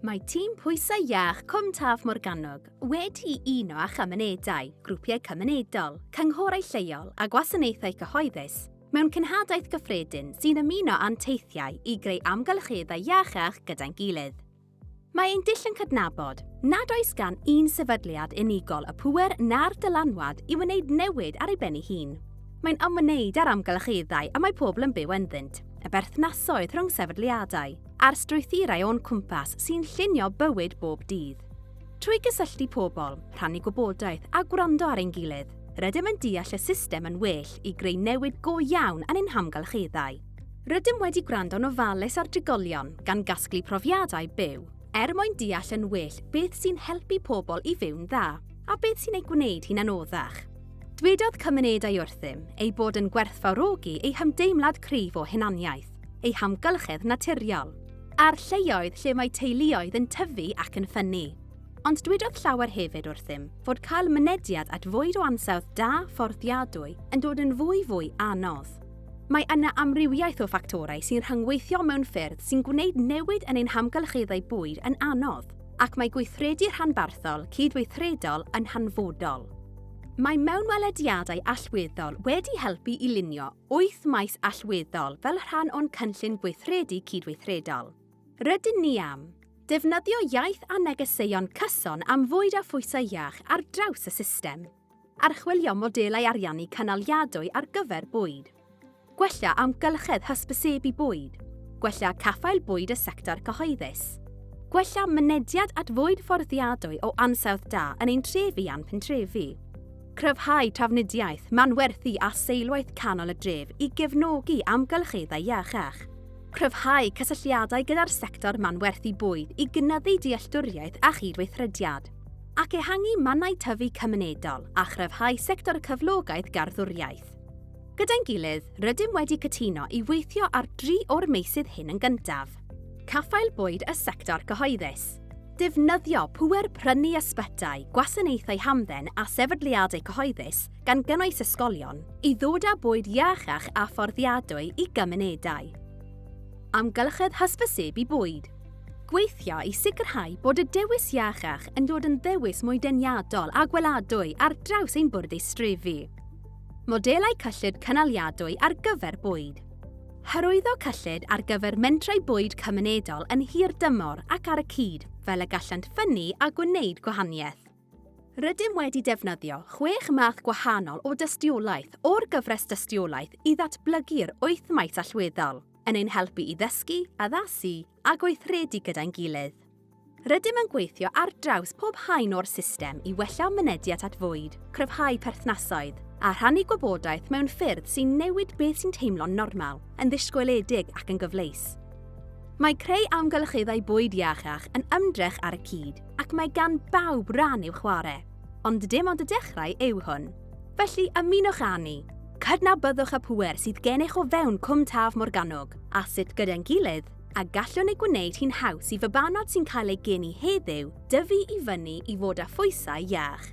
Mae tîm Pwysau Iach Morgannwg wedi uno â chymunedau, grwpiau cymunedol, cynghorau lleol a gwasanaethau cyhoeddus mewn cynhadaeth gyffredin sy'n ymuno â'n teithiau i greu amgylcheddau iachach gyda'n gilydd. Mae ein dull yn cydnabod nad oes gan un sefydliad unigol y pŵer na'r dylanwad i wneud newid ar ei ben ei hun. Mae'n ymwneud â'r amgylcheddau a mae pobl yn byw ynddynt, y berthnasoedd rhwng sefydliadau, a'r strwythurau o'n cwmpas sy'n llunio bywyd bob dydd. Trwy gysylltu pobl, rhannu gwybodaeth a gwrando ar ein gilydd, rydym yn deall y system yn well i greu newid go iawn yn ein hamgylcheddau. Rydym wedi gwrando'n ofalus ar drigolion gan gasglu profiadau byw, mwyn deall yn well beth sy'n helpu pobl i fyw'n dda, a beth sy'n ei gwneud hi'n anoddach. Dywedodd cymunedau wrthym ei bod yn gwerthfawrogi ei hymdeimlad cryf o hunaniaeth, ei hamgylchedd naturiol, a'r lleoedd lle mae teuluoedd yn tyfu ac yn ffynnu. Ond dywedodd llawer hefyd wrthym fod cael mynediad at fwyd o ansawdd da fforddiadwy yn dod yn fwy anodd. Mae yna amrywiaeth o ffactorau sy'n rhyngweithio mewn ffyrdd sy'n gwneud newid yn ein hamgylcheddau bwyd yn anodd, ac mae Gweithredu Rhanbarthol cydweithredol yn hanfodol. Mae mewnwelediadau allweddol wedi helpu i lunio 8 maes allweddol fel rhan o'n cynllun gweithredu cydweithredol. Rydyn ni am defnyddio iaith a negeseuon cyson am fwyd a phwysau iach ar draws y system, archwilio modelau ariannu cynaliadwy ar gyfer bwyd, gwella amgylchedd hysbysebu bwyd, gwella caffael bwyd y sector cyhoeddus, gwella mynediad at fwyd fforddiadwy o ansawdd da yn ein trefi a'n pentrefi, cryfhau trafnidiaeth, manwerthu a seilwaith canol y dref i gefnogi amgylcheddau iachach, cryfhau cysylltiadau gyda'r sector manwerthu bwyd i gynyddu dealltwriaeth a chydweithrediad, ac ehangu mannau tyfu cymunedol a chryfhau sector cyflogaeth garddwriaeth. Gyda'n gilydd, rydym wedi cytuno i weithio ar 3 o'r meysydd hyn yn gyntaf. Caffael bwyd y sector cyhoeddus. Defnyddio pŵer prynu ysbytau, gwasanaethau hamdden a sefydliadau cyhoeddus gan gynnwys ysgolion i ddod â bwyd iachach a fforddiadwy i gymunedau. Amgylchedd hysbysebu bwyd. Gweithio i sicrhau bod y dewis iachach yn dod yn ddewis mwy deniadol a gweladwy ar draws ein bwrdd strefi. Modelau cyllid cynaliadwy ar gyfer bwyd. Hyrwyddo cyllid ar gyfer mentrau bwyd cymunedol yn hir dymor ac ar y cyd, fel y gallant ffynnu a gwneud gwahaniaeth. Rydym wedi defnyddio 6 math gwahanol o dystiolaeth o'r gyfres dystiolaeth i ddatblygu'r 8 maes allweddol, yn ein helpu i ddysgu, addasu a gweithredu gyda'n gilydd. Rydym yn gweithio ar draws pob haen o'r system i wella mynediad at fwyd, cryfhau perthnasoedd, a rhannu gwybodaeth mewn ffyrdd sy'n newid beth sy'n teimlo'n normal, yn ddisgwyliedig ac yn gyfleus. Mae creu amgylcheddau bwyd iachach yn ymdrech ar y cyd, ac mae gan bawb ran i'w chwarae, ond dim ond y dechrau yw hwn. Felly ymunwch â ni, cydnabyddwch y pŵer sydd gennych o fewn Cwm Taf Morgannwg, a sut gyda'n gilydd, a gallwn ei gwneud hi'n haws i fybanod sy'n cael ei geni heddiw dyfu i fyny i fod â phwysau iach.